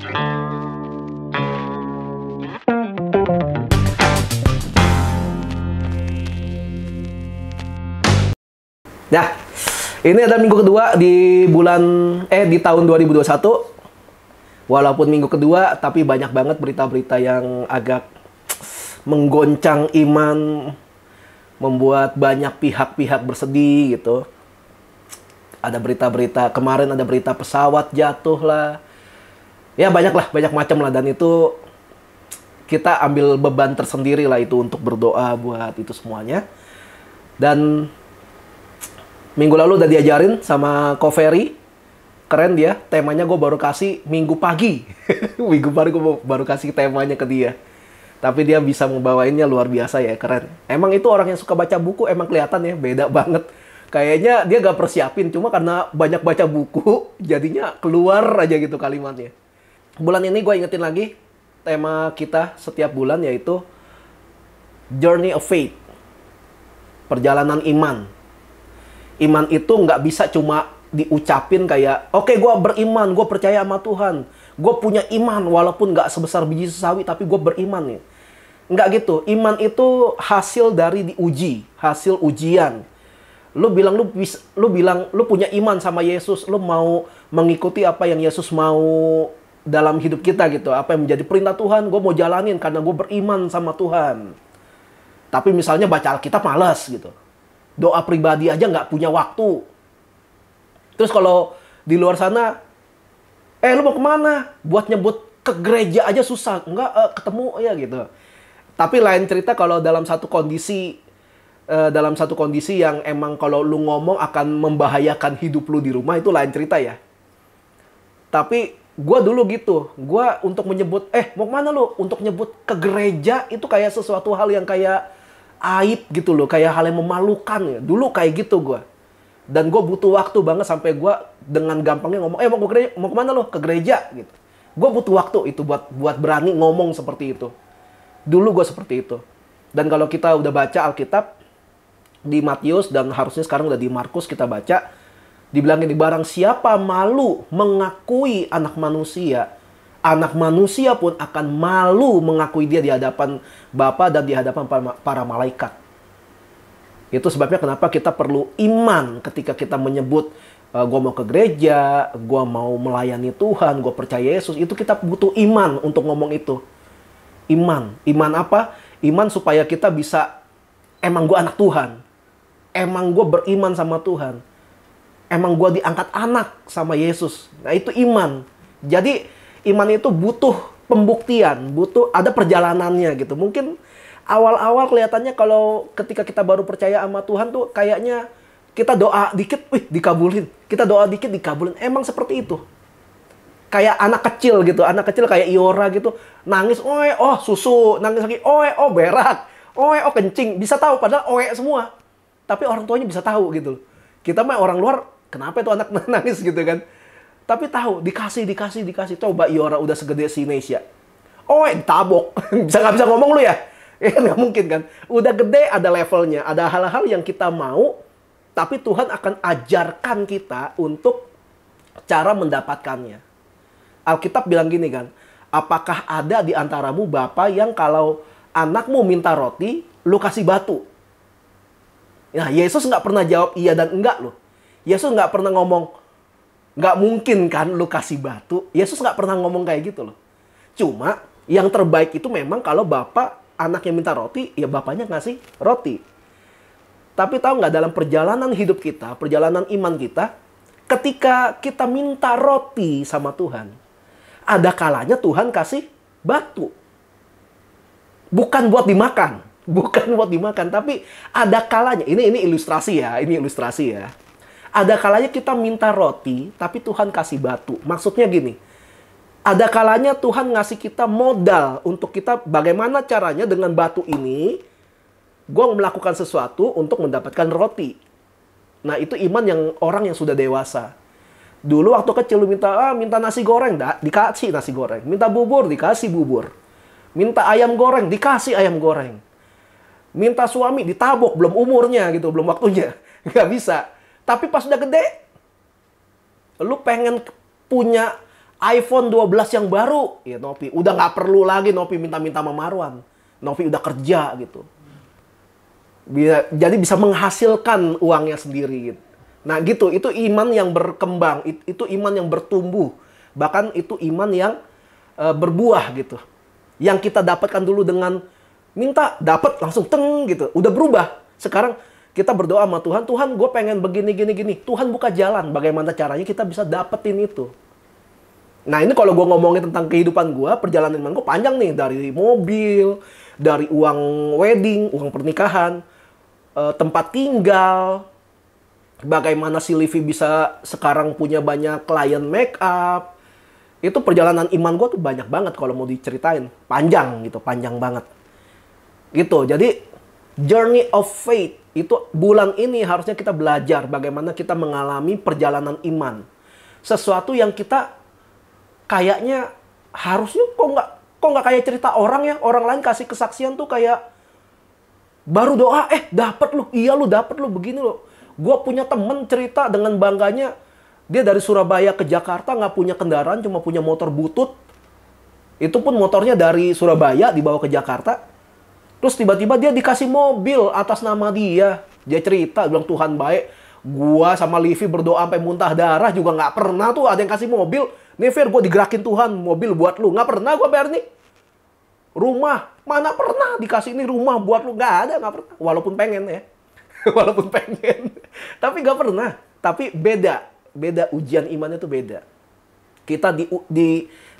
Nah, ini adalah minggu kedua di tahun 2021. Walaupun minggu kedua, tapi banyak banget berita-berita yang agak menggoncang iman, membuat banyak pihak-pihak bersedih gitu. Ada berita-berita, kemarin ada berita pesawat jatuh lah. Ya banyak macam lah. Dan itu kita ambil beban tersendiri lah itu untuk berdoa buat itu semuanya. Dan minggu lalu udah diajarin sama Ko Ferry. Keren dia, temanya gue baru kasih minggu pagi. Minggu pagi gue baru kasih temanya ke dia. Tapi dia bisa membawainnya luar biasa ya, keren. Emang itu orang yang suka baca buku, emang kelihatan ya, beda banget. Kayaknya dia gak persiapin, cuma karena banyak baca buku, jadinya keluar aja gitu kalimatnya. Bulan ini gue ingetin lagi, tema kita setiap bulan yaitu Journey of Faith. Perjalanan iman. Iman itu nggak bisa cuma diucapin kayak, oke, gue beriman, gue percaya sama Tuhan. Gue punya iman, walaupun nggak sebesar biji sesawi, tapi gue beriman nih. Nggak gitu. Iman itu hasil dari diuji, hasil ujian. Lu bilang lu punya iman sama Yesus, lu mau mengikuti apa yang Yesus mau dalam hidup kita gitu. Apa yang menjadi perintah Tuhan, gue mau jalanin karena gue beriman sama Tuhan. Tapi misalnya baca Alkitab malas gitu. Doa pribadi aja nggak punya waktu. Terus kalau di luar sana, lu mau kemana? Buat nyebut ke gereja aja susah. Enggak, ketemu ya gitu. Tapi lain cerita kalau dalam satu kondisi yang emang kalau lu ngomong akan membahayakan hidup lu di rumah, itu lain cerita ya. Tapi gue dulu gitu. Gue untuk menyebut, mau kemana lu? Untuk nyebut ke gereja itu kayak sesuatu hal yang kayak aib gitu loh. Kayak hal yang memalukan ya. Dulu kayak gitu gue. Dan gue butuh waktu banget sampai gue dengan gampangnya ngomong, mau kemana lo? Ke gereja gitu. Gue butuh waktu itu buat berani ngomong seperti itu. Dulu gue seperti itu. Dan kalau kita udah baca Alkitab di Matius dan harusnya sekarang udah di Markus kita baca, dibilang ini, barang siapa malu mengakui anak manusia pun akan malu mengakui dia di hadapan Bapa dan di hadapan para malaikat. Itu sebabnya kenapa kita perlu iman ketika kita menyebut gue mau ke gereja, gue mau melayani Tuhan, gue percaya Yesus. Itu kita butuh iman untuk ngomong itu. Iman. Iman apa? Iman supaya kita bisa, emang gue anak Tuhan. Emang gue beriman sama Tuhan. Emang gue diangkat anak sama Yesus. Nah itu iman. Jadi iman itu butuh pembuktian, butuh ada perjalanannya gitu. Mungkin awal-awal kelihatannya kalau ketika kita baru percaya sama Tuhan tuh kayaknya kita doa dikit, dikabulin. Kita doa dikit, dikabulin. Emang seperti itu. Kayak anak kecil gitu. Anak kecil kayak Iora gitu. Nangis, susu. Nangis lagi, berak. Kencing. Bisa tahu, padahal semua. Tapi orang tuanya bisa tahu gitu. Kita mah orang luar, kenapa itu anak nangis gitu kan. Tapi tahu, dikasih. Coba Iora udah segede si Indonesia. Ditabok. Nggak bisa ngomong lu ya? Ya kan nggak mungkin kan. Udah gede ada levelnya. Ada hal-hal yang kita mau, tapi Tuhan akan ajarkan kita untuk cara mendapatkannya. Alkitab bilang gini kan, apakah ada di antaramu bapak yang kalau anakmu minta roti, lu kasih batu? Nah, Yesus nggak pernah jawab iya dan enggak loh. Yesus nggak pernah ngomong, nggak mungkin kan lu kasih batu. Yesus nggak pernah ngomong kayak gitu loh. Cuma yang terbaik itu memang kalau bapak anaknya minta roti, ya bapaknya ngasih roti. Tapi tahu nggak, dalam perjalanan hidup kita, perjalanan iman kita, ketika kita minta roti sama Tuhan, ada kalanya Tuhan kasih batu. Bukan buat dimakan. Tapi ada kalanya, ini ilustrasi ya. Ada kalanya kita minta roti, tapi Tuhan kasih batu. Maksudnya gini, ada kalanya Tuhan ngasih kita modal untuk kita bagaimana caranya dengan batu ini gue melakukan sesuatu untuk mendapatkan roti. Nah itu iman yang orang yang sudah dewasa. Dulu waktu kecil lu minta nasi goreng, dikasih nasi goreng. Minta bubur, dikasih bubur. Minta ayam goreng, dikasih ayam goreng. Minta suami, ditabok, belum umurnya gitu, belum waktunya. Nggak bisa. Tapi pas udah gede, lu pengen punya iPhone 12 yang baru. Ya Novi, udah nggak perlu lagi Novi minta-minta sama Marwan. Novi udah kerja gitu. Jadi bisa menghasilkan uangnya sendiri gitu. Nah gitu, itu iman yang berkembang, itu iman yang bertumbuh. Bahkan itu iman yang berbuah gitu. Yang kita dapatkan dulu dengan minta, dapat langsung teng gitu. Udah berubah. Sekarang kita berdoa sama Tuhan, Tuhan gue pengen begini, gini, gini. Tuhan buka jalan, bagaimana caranya kita bisa dapetin itu. Nah ini kalau gue ngomongin tentang kehidupan gue, perjalanan iman gue panjang nih. Dari mobil, dari uang wedding, uang pernikahan, tempat tinggal, bagaimana si Livi bisa sekarang punya banyak klien make up. Itu perjalanan iman gue tuh banyak banget kalau mau diceritain. Panjang gitu, panjang banget. Gitu, jadi journey of faith. Itu bulan ini harusnya kita belajar bagaimana kita mengalami perjalanan iman. Sesuatu yang kita kayaknya harusnya kok nggak kayak cerita orang ya. Orang lain kasih kesaksian tuh kayak baru doa, dapet lu, iya lu dapet lu, begini lu. Gue punya temen cerita dengan bangganya, dia dari Surabaya ke Jakarta nggak punya kendaraan, cuma punya motor butut. Itu pun motornya dari Surabaya dibawa ke Jakarta. Terus tiba-tiba dia dikasih mobil atas nama dia. Dia cerita, bilang Tuhan baik. Gua sama Livi berdoa sampai muntah darah juga nggak pernah tuh ada yang kasih mobil. Nih Fir, gue digerakin Tuhan, mobil buat lu. Nggak pernah gue bayar nih. Rumah, mana pernah dikasih ini rumah buat lu. Nggak ada, nggak pernah. Walaupun pengen ya. Walaupun pengen. Tapi nggak pernah. Tapi beda. Beda, ujian imannya tuh beda. Kita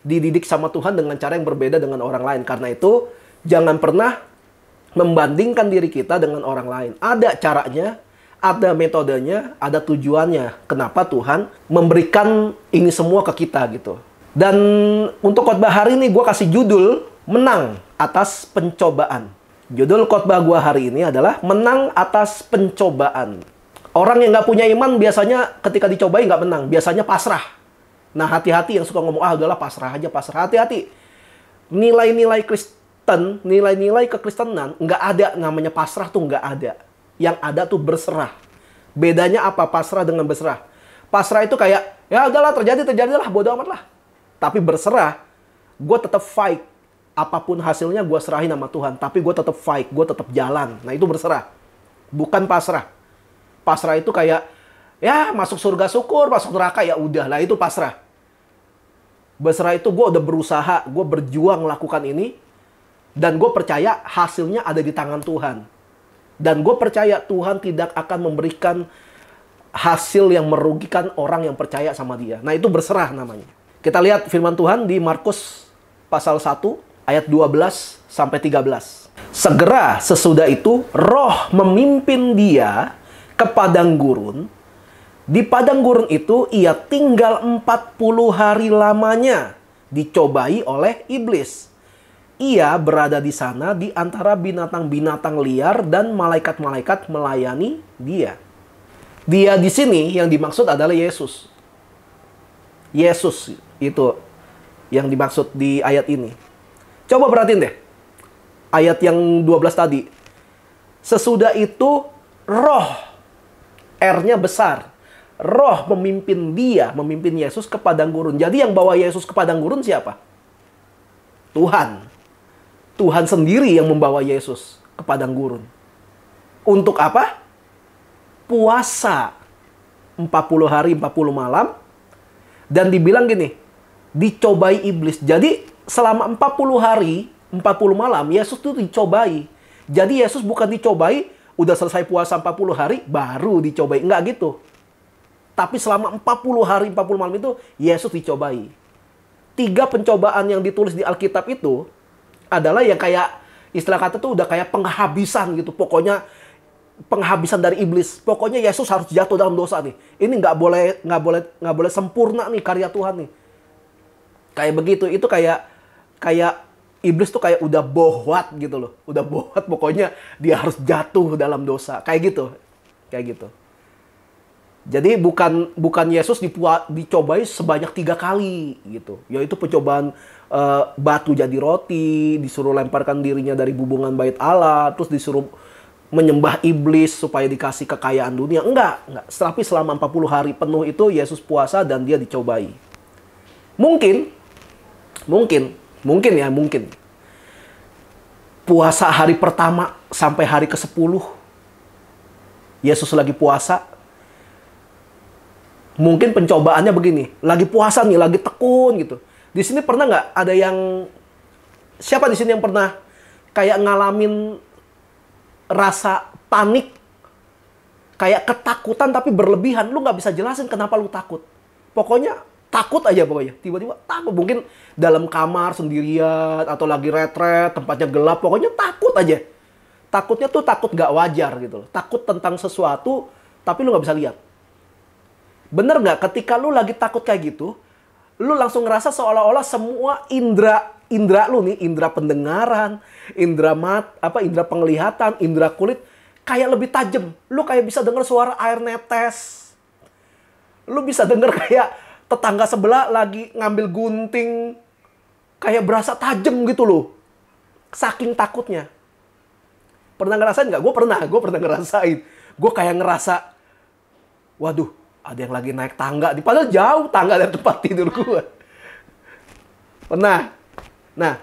dididik sama Tuhan dengan cara yang berbeda dengan orang lain. Karena itu, jangan pernah membandingkan diri kita dengan orang lain. Ada caranya, ada metodenya, ada tujuannya. Kenapa Tuhan memberikan ini semua ke kita gitu. Dan untuk khotbah hari ini gue kasih judul Menang Atas Pencobaan. Judul khotbah gue hari ini adalah Menang Atas Pencobaan. Orang yang nggak punya iman biasanya ketika dicobai nggak menang. Biasanya pasrah. Nah hati-hati yang suka ngomong, udahlah pasrah aja, pasrah. Hati-hati. Nilai-nilai Kristen, nilai-nilai kekristenan, nggak ada namanya pasrah tuh nggak ada. Yang ada tuh berserah. Bedanya apa pasrah dengan berserah? Pasrah itu kayak, ya udahlah terjadilah, bodo amat lah. Tapi berserah, gue tetap fight. Apapun hasilnya gue serahin sama Tuhan. Tapi gue tetap fight, gue tetap jalan. Nah itu berserah. Bukan pasrah. Pasrah itu kayak, ya masuk surga syukur, masuk neraka ya udah. Lah itu pasrah. Berserah itu gue udah berusaha, gue berjuang melakukan ini. Dan gue percaya hasilnya ada di tangan Tuhan. Dan gue percaya Tuhan tidak akan memberikan hasil yang merugikan orang yang percaya sama dia. Nah itu berserah namanya. Kita lihat firman Tuhan di Markus pasal 1 ayat 12 sampai 13. Segera sesudah itu roh memimpin dia ke padang gurun. Di padang gurun itu ia tinggal 40 hari lamanya dicobai oleh iblis. Ia berada di sana di antara binatang-binatang liar dan malaikat-malaikat melayani dia. Dia di sini yang dimaksud adalah Yesus. Yesus itu yang dimaksud di ayat ini. Coba perhatiin deh. Ayat yang 12 tadi. Sesudah itu roh, R-nya besar. Roh memimpin dia, memimpin Yesus ke padang gurun. Jadi yang bawa Yesus ke padang gurun siapa? Tuhan. Tuhan sendiri yang membawa Yesus ke padang gurun. Untuk apa? Puasa 40 hari 40 malam. Dan dibilang gini, dicobai iblis. Jadi selama 40 hari 40 malam Yesus itu dicobai. Jadi Yesus bukan dicobai, udah selesai puasa 40 hari baru dicobai. Enggak gitu. Tapi selama 40 hari 40 malam itu Yesus dicobai. 3 pencobaan yang ditulis di Alkitab itu adalah yang kayak istilah kata tuh udah kayak penghabisan gitu. Pokoknya penghabisan dari iblis. Pokoknya Yesus harus jatuh dalam dosa nih. Ini nggak boleh sempurna nih karya Tuhan nih. Kayak begitu. Itu kayak iblis tuh kayak udah bohwat gitu loh. Udah bohwat pokoknya dia harus jatuh dalam dosa. Kayak gitu. Kayak gitu. Jadi bukan Yesus dicobai sebanyak 3 kali gitu. Yaitu pencobaan batu jadi roti, disuruh lemparkan dirinya dari bubungan bait Allah, terus disuruh menyembah iblis supaya dikasih kekayaan dunia. Enggak. Tapi selama 40 hari penuh itu Yesus puasa dan dia dicobai. Mungkin, mungkin. Puasa hari pertama sampai hari ke-10, Yesus lagi puasa. Mungkin pencobaannya begini, lagi puasa nih, lagi tekun gitu. Di sini pernah nggak ada yang, siapa di sini yang pernah kayak ngalamin rasa panik, kayak ketakutan tapi berlebihan, lu nggak bisa jelasin kenapa lu takut. Pokoknya takut aja pokoknya. Tiba-tiba takut. Mungkin dalam kamar sendirian atau lagi retret, tempatnya gelap. Pokoknya takut aja. Takutnya tuh takut gak wajar gitu loh. Takut tentang sesuatu tapi lu gak bisa lihat. Bener gak ketika lu lagi takut kayak gitu, lu langsung ngerasa seolah-olah semua indera lu nih, indera pendengaran, indera penglihatan, indera kulit kayak lebih tajam. Lu kayak bisa dengar suara air netes. Lu bisa dengar kayak tetangga sebelah lagi ngambil gunting, kayak berasa tajam gitu loh. Saking takutnya. Pernah ngerasain nggak? Gue pernah ngerasain. Gue kayak ngerasa, waduh, ada yang lagi naik tangga. Padahal jauh tangga dari tempat tidur gue. Pernah. Nah,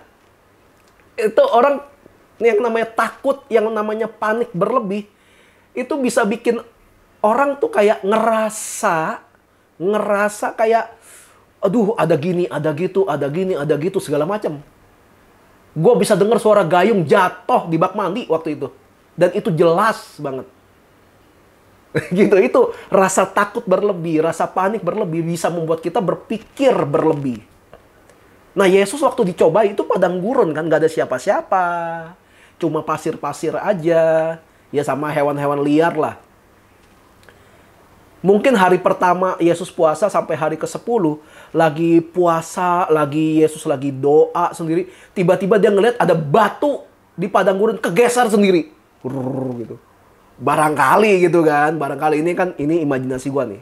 itu orang yang namanya takut, yang namanya panik berlebih, itu bisa bikin orang tuh kayak ngerasa kayak, aduh ada gini, ada gitu, segala macam. Gue bisa dengar suara gayung jatuh di bak mandi waktu itu. Dan itu jelas banget. Gitu, itu rasa takut berlebih, rasa panik berlebih bisa membuat kita berpikir berlebih. Nah, Yesus waktu dicoba itu padang gurun kan, gak ada siapa-siapa. Cuma pasir-pasir aja. Ya sama hewan-hewan liar lah. Mungkin hari pertama Yesus puasa sampai hari ke-10, lagi puasa, Yesus lagi doa sendiri. Tiba-tiba dia ngeliat ada batu di padang gurun kegeser sendiri. Gitu. Barangkali gitu kan. Barangkali ini imajinasi gua nih.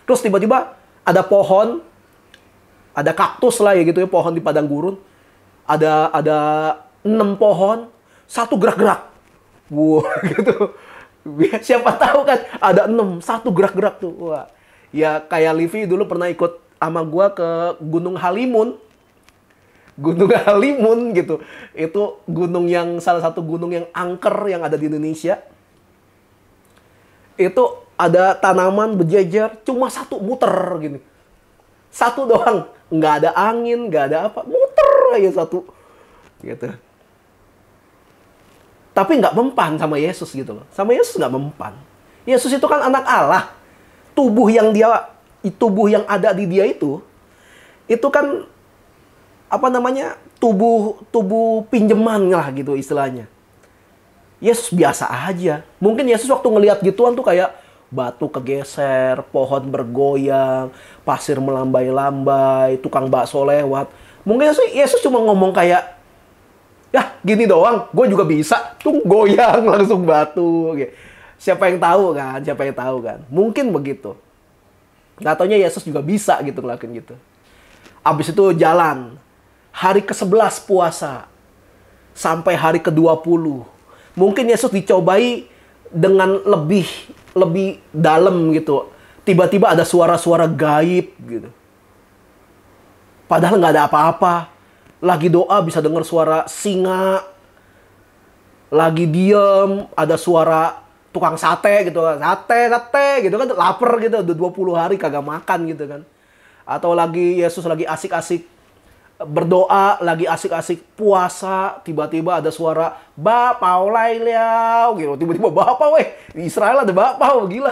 Terus tiba-tiba ada pohon, ada kaktus lah ya gitu ya, pohon di padang gurun. Ada 6 pohon, satu gerak-gerak. Wow, gitu. Siapa tahu kan ada 6, satu gerak-gerak tuh. Wah. Ya kayak Livi dulu pernah ikut sama gua ke Gunung Halimun. Gunung Halimun gitu. Itu salah satu gunung yang angker yang ada di Indonesia. Itu ada tanaman berjejer, cuma satu muter gini. Satu doang, nggak ada angin, nggak ada apa, muter aja satu. Gitu. Tapi nggak mempan sama Yesus gitu loh. Sama Yesus nggak mempan. Yesus itu kan anak Allah. Tubuh yang ada di dia itu kan tubuh pinjaman lah gitu istilahnya. Yesus biasa aja. Mungkin Yesus waktu ngelihat gituan tuh kayak batu kegeser, pohon bergoyang, pasir melambai-lambai, tukang bakso lewat. Mungkin Yesus cuma ngomong kayak, ya gini doang, gue juga bisa. Tuh goyang langsung batu. Siapa yang tahu kan? Mungkin begitu. Nggak taunya Yesus juga bisa gitu ngelakuin gitu. Abis itu jalan. Hari ke-11 puasa. Sampai hari ke-20. Mungkin Yesus dicobai dengan lebih dalam gitu. Tiba-tiba ada suara-suara gaib gitu. Padahal nggak ada apa-apa. Lagi doa bisa dengar suara singa. Lagi diem ada suara tukang sate gitu. Sate gitu kan. Lapar gitu. Udah 20 hari kagak makan gitu kan. Atau Yesus lagi asik-asik berdoa, lagi asik-asik puasa. Tiba-tiba ada suara bapau lailiau gitu. Tiba-tiba bapau di Israel ada bapau. Gila.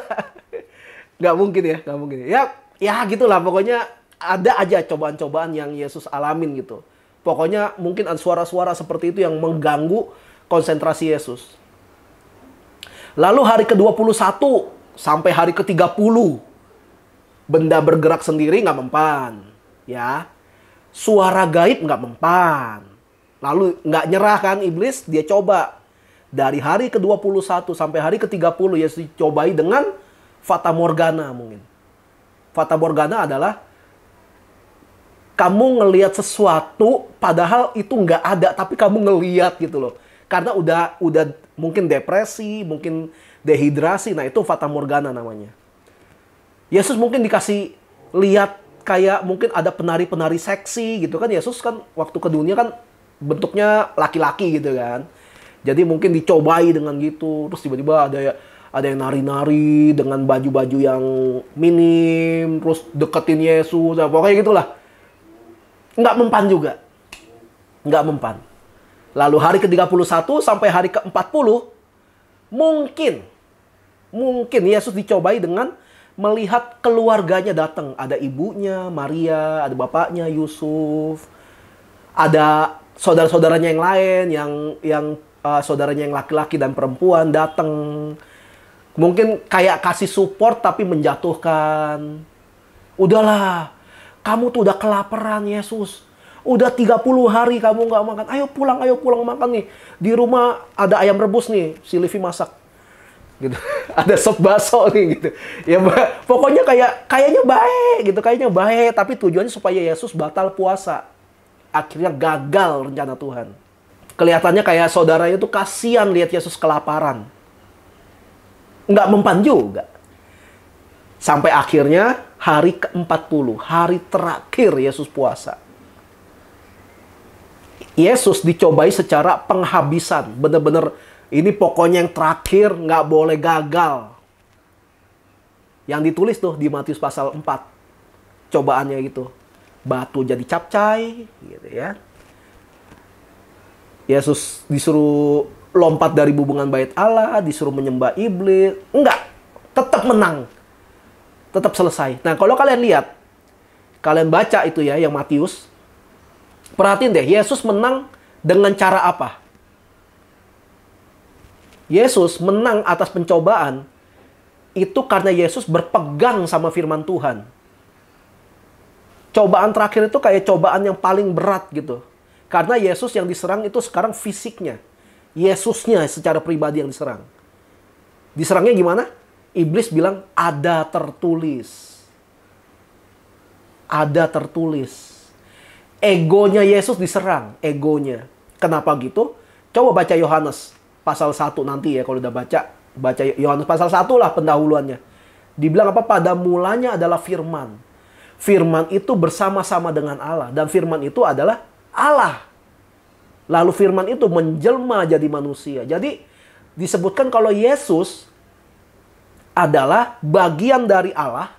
Gak mungkin ya. Ya gitulah pokoknya ada aja cobaan-cobaan yang Yesus alamin gitu. Pokoknya mungkin ada suara-suara seperti itu yang mengganggu konsentrasi Yesus. Lalu hari ke-21 sampai hari ke-30 benda bergerak sendiri nggak mempan, ya. Suara gaib nggak mempan. Lalu nggak nyerah kan iblis, dia coba. Dari hari ke-21 sampai hari ke-30 Yesus cobai dengan fata morgana mungkin. Fata morgana adalah kamu ngelihat sesuatu padahal itu nggak ada, tapi kamu ngelihat gitu loh. Karena udah mungkin depresi, mungkin dehidrasi. Nah, itu fata morgana namanya. Yesus mungkin dikasih lihat kayak mungkin ada penari-penari seksi gitu kan. Yesus kan waktu ke dunia kan bentuknya laki-laki gitu kan. Jadi mungkin dicobai dengan gitu. Terus tiba-tiba ada yang nari-nari dengan baju-baju yang minim, terus deketin Yesus, pokoknya gitulah. Nggak mempan juga. Nggak mempan. Lalu hari ke-31 sampai hari ke-40, mungkin Yesus dicobai dengan melihat keluarganya datang. Ada ibunya, Maria, ada bapaknya, Yusuf, ada saudara-saudaranya yang lain, yang saudaranya yang laki-laki dan perempuan datang. Mungkin kayak kasih support tapi menjatuhkan. Udahlah, kamu tuh udah kelaparan, Yesus. Udah 30 hari kamu nggak makan. Ayo pulang makan nih. Di rumah ada ayam rebus nih, si Livi masak. Gitu. Ada sop baso nih gitu. Ya pokoknya kayaknya baik, tapi tujuannya supaya Yesus batal puasa. Akhirnya gagal rencana Tuhan. Kelihatannya kayak saudaranya tuh kasihan lihat Yesus kelaparan. Nggak mempan juga. Sampai akhirnya hari ke-40, hari terakhir Yesus puasa. Yesus dicobai secara penghabisan. Bener-bener ini pokoknya yang terakhir, nggak boleh gagal. Yang ditulis tuh di Matius pasal 4. Cobaannya itu. Batu jadi capcay, gitu ya. Yesus disuruh lompat dari hubungan bait Allah, disuruh menyembah iblis. Enggak, tetap menang. Tetap selesai. Nah, kalau kalian lihat, kalian baca itu ya, yang Matius. Perhatiin deh, Yesus menang dengan cara apa? Yesus menang atas pencobaan itu karena Yesus berpegang sama firman Tuhan. Cobaan terakhir itu kayak cobaan yang paling berat gitu. Karena Yesus yang diserang itu sekarang fisiknya. Yesusnya secara pribadi yang diserang. Diserangnya gimana? Iblis bilang, ada tertulis. Ada tertulis. Egonya Yesus diserang. Egonya. Kenapa gitu? Coba baca Yohanes pasal 1 nanti ya. Kalau udah baca Yohanes pasal 1 lah pendahuluannya. Dibilang apa? Pada mulanya adalah firman. Firman itu bersama-sama dengan Allah. Dan firman itu adalah Allah. Lalu firman itu menjelma jadi manusia. Jadi disebutkan kalau Yesus adalah bagian dari Allah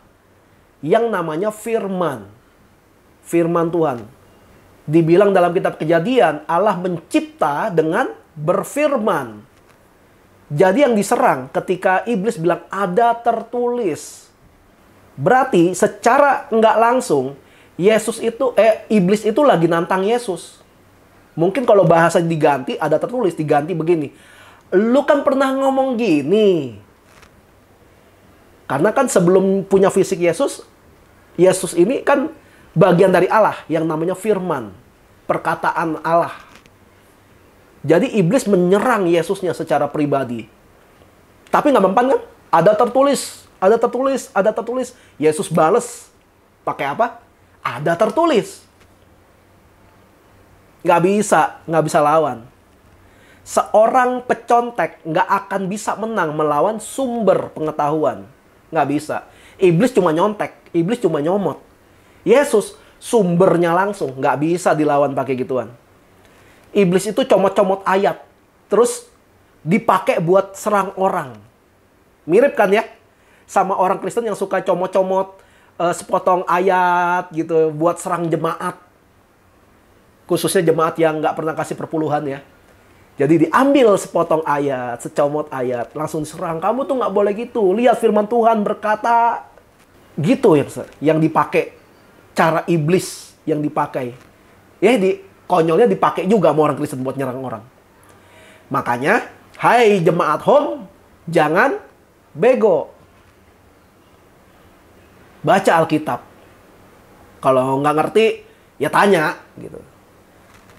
yang namanya firman. Firman Tuhan. Dibilang dalam kitab Kejadian, Allah mencipta dengan berfirman. Jadi yang diserang ketika iblis bilang ada tertulis. Berarti secara nggak langsung iblis itu lagi nantang Yesus. Mungkin kalau bahasa diganti, ada tertulis, diganti begini. Lu kan pernah ngomong gini. Karena kan sebelum punya fisik Yesus ini kan bagian dari Allah yang namanya firman. Perkataan Allah. Jadi iblis menyerang Yesusnya secara pribadi. Tapi nggak mempan kan? Ada tertulis, ada tertulis, ada tertulis. Yesus bales. Pakai apa? Ada tertulis. Nggak bisa lawan. Seorang pecontek nggak akan bisa menang melawan sumber pengetahuan. Nggak bisa. Iblis cuma nyontek, iblis cuma nyomot. Yesus sumbernya langsung, nggak bisa dilawan pakai gituan. Iblis itu comot-comot ayat, terus dipakai buat serang orang. Mirip kan ya? Sama orang Kristen yang suka comot-comot sepotong ayat gitu buat serang jemaat. Khususnya jemaat yang nggak pernah kasih perpuluhan ya. Jadi diambil sepotong ayat, secomot ayat, langsung diserang. Kamu tuh nggak boleh gitu. Lihat firman Tuhan berkata. Gitu ya, yang dipakai. Cara iblis yang dipakai. Ya, konyolnya dipakai juga sama orang Kristen buat nyerang orang. Makanya, hai jemaat home, jangan bego. Baca Alkitab. Kalau nggak ngerti, ya tanya gitu.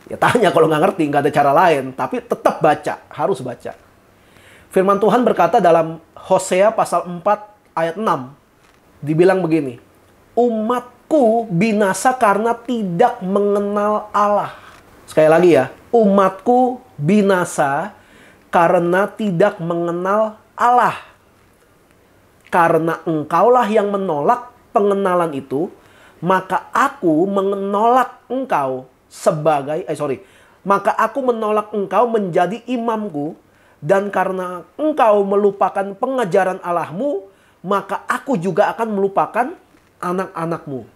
Ya tanya kalau nggak ngerti, nggak ada cara lain. Tapi tetap baca, harus baca. Firman Tuhan berkata dalam Hosea pasal 4 ayat 6. Dibilang begini. Umatku binasa karena tidak mengenal Allah. Sekali lagi ya. Umatku binasa karena tidak mengenal Allah. Karena engkaulah yang menolak pengenalan itu, maka aku menolak engkau maka aku menolak engkau menjadi imamku, dan karena engkau melupakan pengajaran Allahmu, maka aku juga akan melupakan anak-anakmu.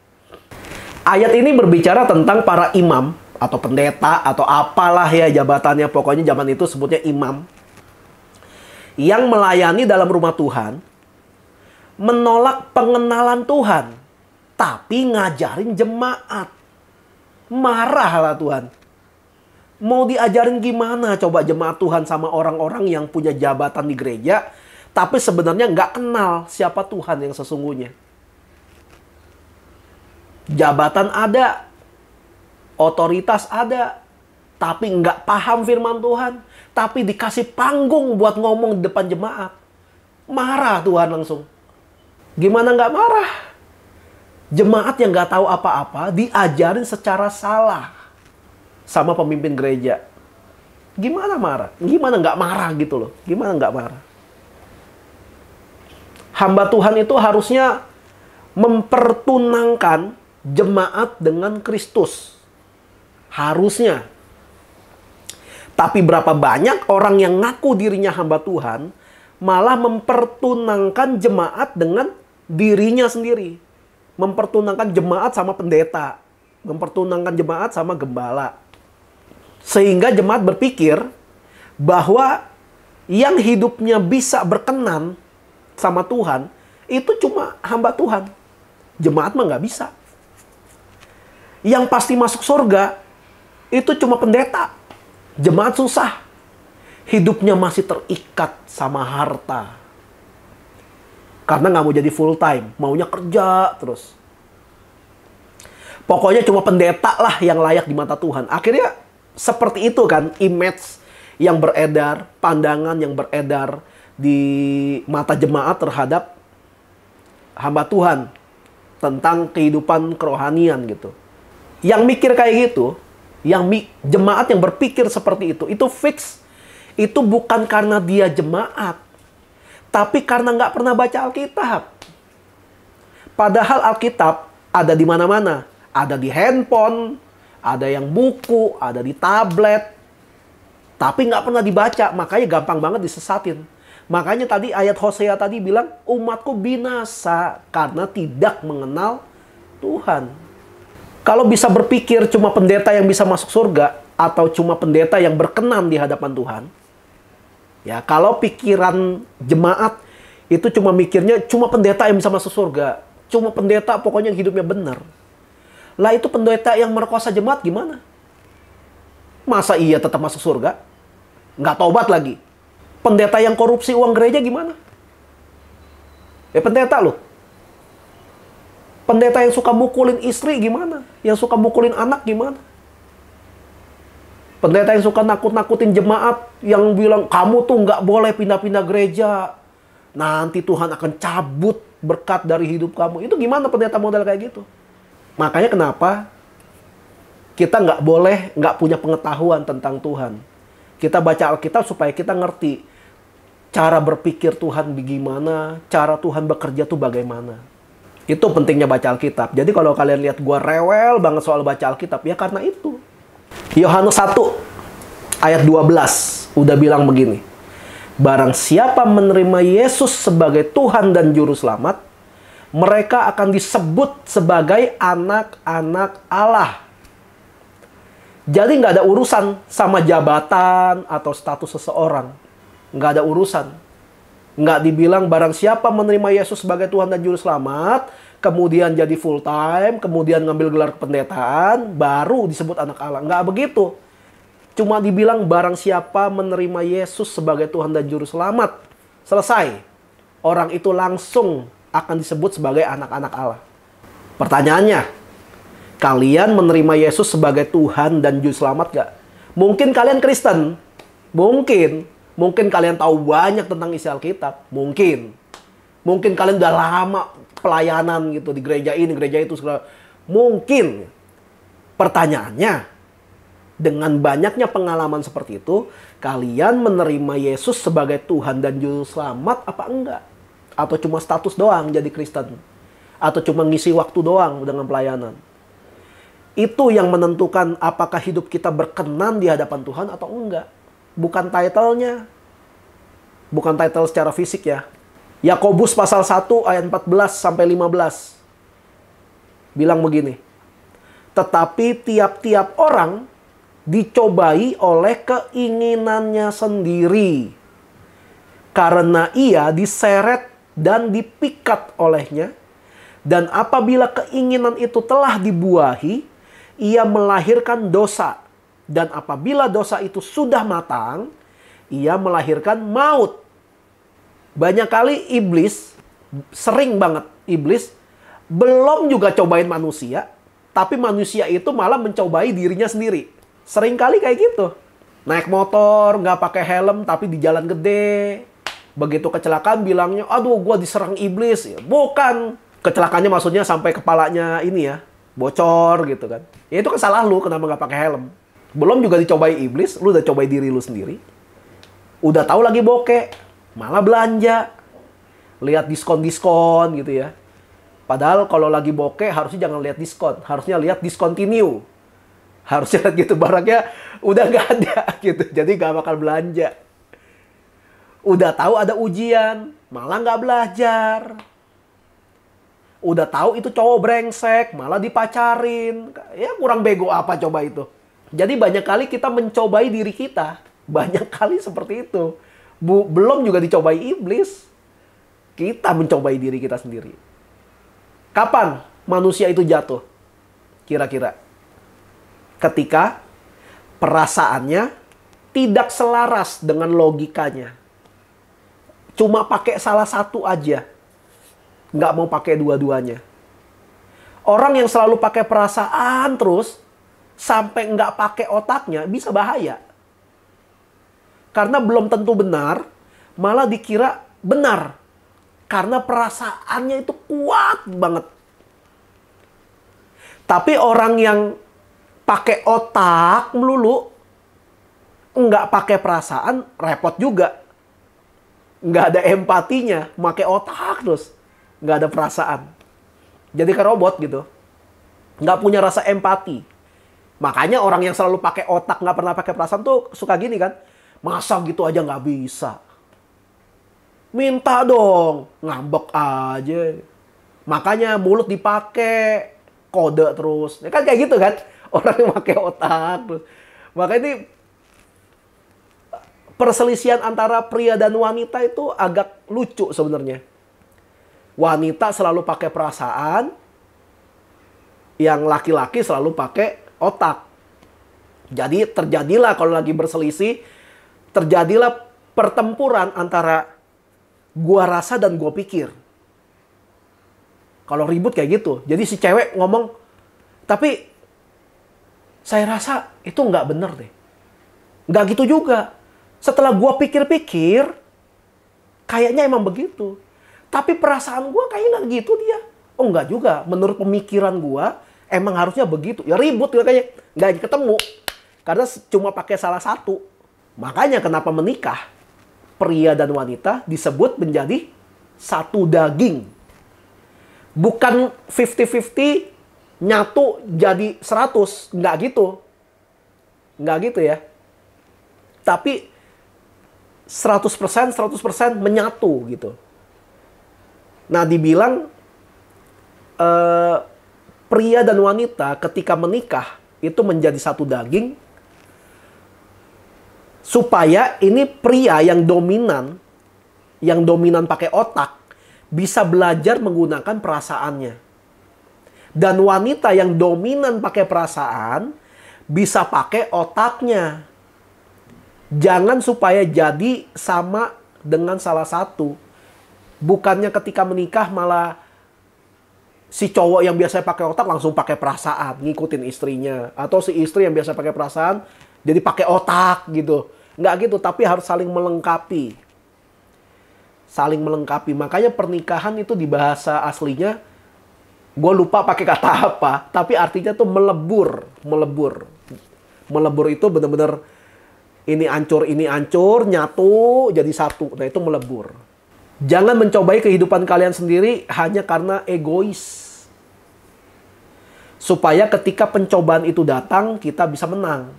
Ayat ini berbicara tentang para imam atau pendeta atau apalah ya jabatannya, pokoknya zaman itu sebutnya imam, yang melayani dalam rumah Tuhan, menolak pengenalan Tuhan, tapi ngajarin jemaat. Marahlah Tuhan. Mau diajarin gimana coba jemaat Tuhan sama orang-orang yang punya jabatan di gereja, tapi sebenarnya nggak kenal siapa Tuhan yang sesungguhnya. Jabatan ada, otoritas ada, tapi nggak paham firman Tuhan, tapi dikasih panggung buat ngomong di depan jemaat. Marah Tuhan langsung. Gimana nggak marah? Jemaat yang nggak tahu apa-apa diajarin secara salah sama pemimpin gereja. Gimana marah? Gimana nggak marah gitu loh? Gimana nggak marah? Hamba Tuhan itu harusnya mempertunangkan jemaat dengan Kristus. Harusnya. Tapi berapa banyak orang yang ngaku dirinya hamba Tuhan malah mempertunangkan jemaat dengan dirinya sendiri. Mempertunangkan jemaat sama pendeta. Mempertunangkan jemaat sama gembala. Sehingga jemaat berpikir bahwa yang hidupnya bisa berkenan sama Tuhan itu cuma hamba Tuhan. Jemaat mah nggak bisa. Yang pasti masuk surga itu cuma pendeta. Jemaat susah. Hidupnya masih terikat sama harta. Karena nggak mau jadi full time. Maunya kerja terus. Pokoknya cuma pendeta lah yang layak di mata Tuhan. Akhirnya seperti itu kan image yang beredar, pandangan yang beredar di mata jemaat terhadap hamba Tuhan tentang kehidupan kerohanian gitu. Yang mikir kayak gitu, jemaat yang berpikir seperti itu fix. Itu bukan karena dia jemaat, tapi karena nggak pernah baca Alkitab. Padahal Alkitab ada di mana-mana. Ada di handphone, ada yang buku, ada di tablet. Tapi nggak pernah dibaca, makanya gampang banget disesatin. Makanya tadi ayat Hosea tadi bilang, umatku binasa karena tidak mengenal Tuhan. Kalau bisa berpikir cuma pendeta yang bisa masuk surga, atau cuma pendeta yang berkenan di hadapan Tuhan. Ya, kalau pikiran jemaat itu cuma mikirnya cuma pendeta yang bisa masuk surga. Cuma pendeta pokoknya hidupnya benar. Lah itu pendeta yang merkosa jemaat gimana? Masa iya tetap masuk surga? Nggak tobat lagi. Pendeta yang korupsi uang gereja gimana? Ya pendeta loh. Pendeta yang suka mukulin istri gimana? Yang suka mukulin anak gimana? Pendeta yang suka nakut-nakutin jemaat, yang bilang kamu tuh nggak boleh pindah-pindah gereja. Nanti Tuhan akan cabut berkat dari hidup kamu. Itu gimana pendeta model kayak gitu? Makanya kenapa kita nggak punya pengetahuan tentang Tuhan. Kita baca Alkitab supaya kita ngerti cara berpikir Tuhan bagaimana, cara Tuhan bekerja tuh bagaimana. Itu pentingnya baca Alkitab. Jadi kalau kalian lihat gua rewel banget soal baca Alkitab, ya karena itu. Yohanes 1 ayat 12 udah bilang begini. Barang siapa menerima Yesus sebagai Tuhan dan Juru Selamat, mereka akan disebut sebagai anak-anak Allah. Jadi nggak ada urusan sama jabatan atau status seseorang. Nggak ada urusan. Nggak dibilang barang siapa menerima Yesus sebagai Tuhan dan Juru Selamat, kemudian jadi full time, kemudian ngambil gelar kependetaan, baru disebut anak Allah. Nggak begitu. Cuma dibilang barang siapa menerima Yesus sebagai Tuhan dan Juru Selamat. Selesai. Orang itu langsung akan disebut sebagai anak-anak Allah. Pertanyaannya, kalian menerima Yesus sebagai Tuhan dan Juru Selamat gak? Mungkin kalian Kristen. Mungkin kalian tahu banyak tentang isi Alkitab. Mungkin kalian udah lama pelayanan gitu di gereja ini, gereja itu. Mungkin. Pertanyaannya, dengan banyaknya pengalaman seperti itu, kalian menerima Yesus sebagai Tuhan dan Juru Selamat apa enggak? Atau cuma status doang jadi Kristen? Atau cuma ngisi waktu doang dengan pelayanan. Itu yang menentukan apakah hidup kita berkenan di hadapan Tuhan atau enggak. Bukan title-nya. Bukan title secara fisik ya. Yakobus pasal 1 ayat 14 sampai 15. Bilang begini. Tetapi tiap-tiap orang dicobai oleh keinginannya sendiri. Karena ia diseret dan dipikat olehnya. Dan apabila keinginan itu telah dibuahi, ia melahirkan dosa. Dan apabila dosa itu sudah matang, ia melahirkan maut. Banyak kali iblis, sering banget iblis, belum juga cobain manusia, tapi manusia itu malah mencobai dirinya sendiri. Sering kali kayak gitu. Naik motor, nggak pakai helm, tapi di jalan gede. Begitu kecelakaan bilangnya, aduh gua diserang iblis. Ya, bukan. Kecelakaannya maksudnya sampai kepalanya ini ya, bocor gitu kan. Ya itu kan salah lu, kenapa nggak pakai helm. Belum juga dicobai iblis, lu udah cobai diri lu sendiri. Udah tahu lagi bokeh, malah belanja. Lihat diskon-diskon gitu ya. Padahal kalau lagi bokeh harusnya jangan lihat diskon. Harusnya lihat discontinue. Harusnya lihat gitu barangnya udah nggak ada gitu. Jadi nggak bakal belanja. Udah tahu ada ujian, malah nggak belajar. Udah tahu itu cowok brengsek, malah dipacarin. Ya kurang bego apa coba itu. Jadi banyak kali kita mencobai diri kita. Banyak kali seperti itu. Belum juga dicobai iblis. Kita mencobai diri kita sendiri. Kapan manusia itu jatuh? Kira-kira. Ketika perasaannya tidak selaras dengan logikanya. Cuma pakai salah satu aja. Nggak mau pakai dua-duanya. Orang yang selalu pakai perasaan terus, sampai nggak pakai otaknya, bisa bahaya. Karena belum tentu benar, malah dikira benar. Karena perasaannya itu kuat banget. Tapi orang yang pakai otak melulu, nggak pakai perasaan, repot juga. Nggak ada empatinya, pakai otak terus. Nggak ada perasaan. Jadi kayak robot gitu. Nggak punya rasa empati. Makanya orang yang selalu pakai otak, nggak pernah pakai perasaan tuh suka gini kan. Masa gitu aja nggak bisa? Minta dong. Ngambek aja. Makanya mulut dipakai. Kode terus. Ya kan kayak gitu kan. Orang yang pakai otak terus. Makanya ini perselisihan antara pria dan wanita itu agak lucu sebenarnya. Wanita selalu pakai perasaan, yang laki-laki selalu pakai otak. Jadi terjadilah kalau lagi berselisih, terjadilah pertempuran antara gua rasa dan gua pikir. Kalau ribut kayak gitu. Jadi si cewek ngomong, tapi saya rasa itu nggak bener deh. Nggak gitu juga. Setelah gua pikir-pikir, kayaknya emang begitu. Tapi perasaan gue kayaknya nggak gitu dia. Oh nggak juga. Menurut pemikiran gue, emang harusnya begitu. Ya ribut kayaknya. Nggak ketemu. Karena cuma pakai salah satu. Makanya kenapa menikah, pria dan wanita disebut menjadi satu daging. Bukan 50-50 nyatu jadi 100. Nggak gitu. Nggak gitu ya. Tapi 100% menyatu gitu. Nah, dibilang pria dan wanita ketika menikah itu menjadi satu daging supaya ini pria yang dominan pakai otak bisa belajar menggunakan perasaannya. Dan wanita yang dominan pakai perasaan bisa pakai otaknya. Jangan supaya jadi sama dengan salah satu. Bukannya ketika menikah malah si cowok yang biasanya pakai otak langsung pakai perasaan, ngikutin istrinya. Atau si istri yang biasa pakai perasaan, jadi pakai otak gitu. Nggak gitu, tapi harus saling melengkapi. Saling melengkapi. Makanya pernikahan itu di bahasa aslinya, gue lupa pakai kata apa, tapi artinya tuh melebur. Melebur. Melebur itu benar-benar ini ancur, nyatu, jadi satu. Nah itu melebur. Jangan mencobai kehidupan kalian sendiri hanya karena egois. Supaya ketika pencobaan itu datang, kita bisa menang.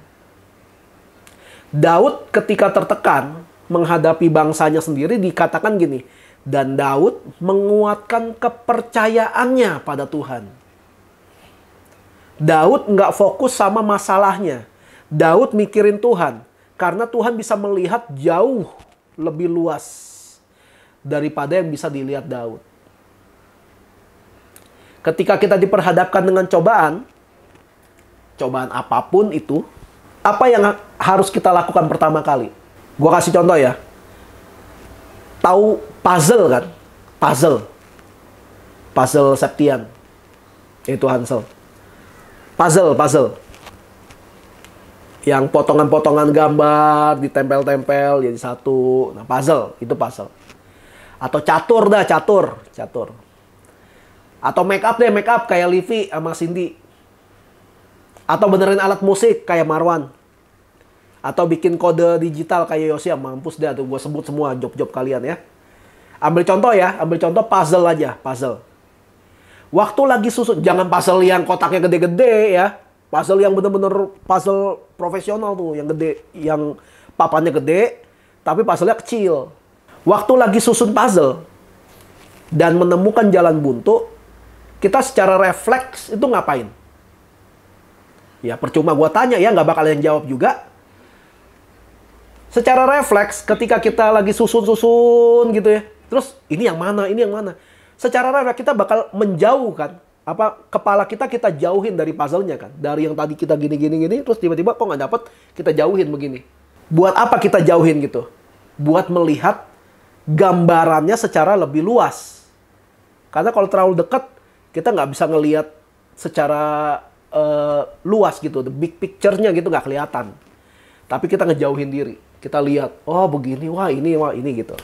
Daud ketika tertekan menghadapi bangsanya sendiri dikatakan gini, dan Daud menguatkan kepercayaannya pada Tuhan. Daud nggak fokus sama masalahnya. Daud mikirin Tuhan. Karena Tuhan bisa melihat jauh lebih luas daripada yang bisa dilihat Daud. Ketika kita diperhadapkan dengan cobaan apapun itu, apa yang harus kita lakukan pertama kali? Gua kasih contoh ya. Tahu puzzle kan? Puzzle Septian. Itu Hansel. Puzzle. Yang potongan-potongan gambar ditempel-tempel jadi satu. Nah, itu puzzle. Atau catur. Atau make up kayak Livi sama Cindy. Atau benerin alat musik kayak Marwan. Atau bikin kode digital kayak Yosia. Mampus deh tuh gue sebut semua job-job kalian ya. Ambil contoh puzzle aja, puzzle. Waktu lagi susun, jangan puzzle yang kotaknya gede-gede ya. Puzzle yang bener-bener puzzle profesional tuh, yang gede, yang papannya gede, tapi puzzle-nya kecil. Waktu lagi susun puzzle dan menemukan jalan buntu, kita secara refleks itu ngapain? Ya percuma gue tanya ya, nggak bakal yang jawab juga. Secara refleks ketika kita lagi susun gitu ya, terus ini yang mana? Secara refleks kita bakal menjauhkan kepala kita jauhin dari puzzle-nya kan. Dari yang tadi kita gini, terus tiba-tiba kok nggak dapet, kita jauhin begini. Buat apa kita jauhin gitu? Buat melihat gambarannya secara lebih luas. Karena kalau terlalu dekat, kita nggak bisa ngelihat secara luas gitu. The big picture-nya gitu nggak kelihatan. Tapi kita ngejauhin diri. Kita lihat, oh begini, wah ini gitu.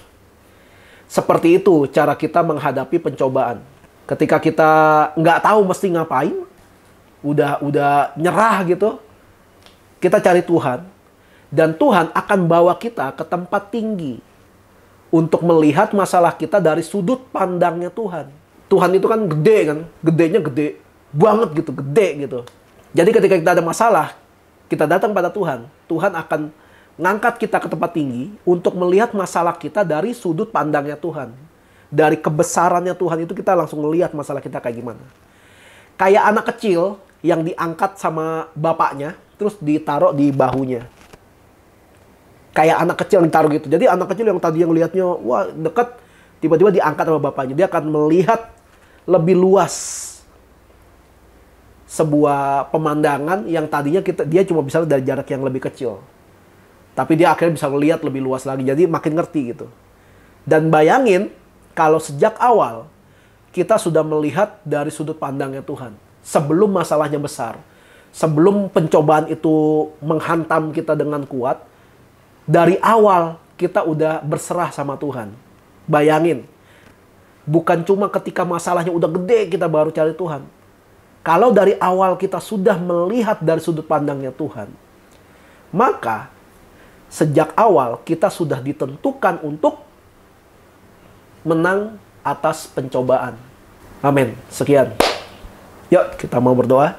Seperti itu cara kita menghadapi pencobaan. Ketika kita nggak tahu mesti ngapain, udah nyerah gitu, kita cari Tuhan. Dan Tuhan akan bawa kita ke tempat tinggi untuk melihat masalah kita dari sudut pandangnya Tuhan. Tuhan itu kan gede kan, gedenya gede banget gitu, gede gitu. Jadi ketika kita ada masalah, kita datang pada Tuhan, Tuhan akan ngangkat kita ke tempat tinggi untuk melihat masalah kita dari sudut pandangnya Tuhan. Dari kebesarannya Tuhan itu kita langsung melihat masalah kita kayak gimana. Kayak anak kecil yang diangkat sama bapaknya, terus ditaruh di bahunya. Kayak anak kecil yang ditaruh gitu. Jadi anak kecil yang tadi yang lihatnya, wah deket, tiba-tiba diangkat sama bapaknya. Dia akan melihat lebih luas sebuah pemandangan yang tadinya dia cuma bisa dari jarak yang lebih kecil. Tapi dia akhirnya bisa melihat lebih luas lagi. Jadi makin ngerti gitu. Dan bayangin kalau sejak awal kita sudah melihat dari sudut pandangnya Tuhan. Sebelum masalahnya besar. Sebelum pencobaan itu menghantam kita dengan kuat. Dari awal kita udah berserah sama Tuhan. Bayangin. Bukan cuma ketika masalahnya udah gede kita baru cari Tuhan. Kalau dari awal kita sudah melihat dari sudut pandangnya Tuhan. Maka sejak awal kita sudah ditentukan untuk menang atas pencobaan. Amin. Sekian. Yuk kita mau berdoa.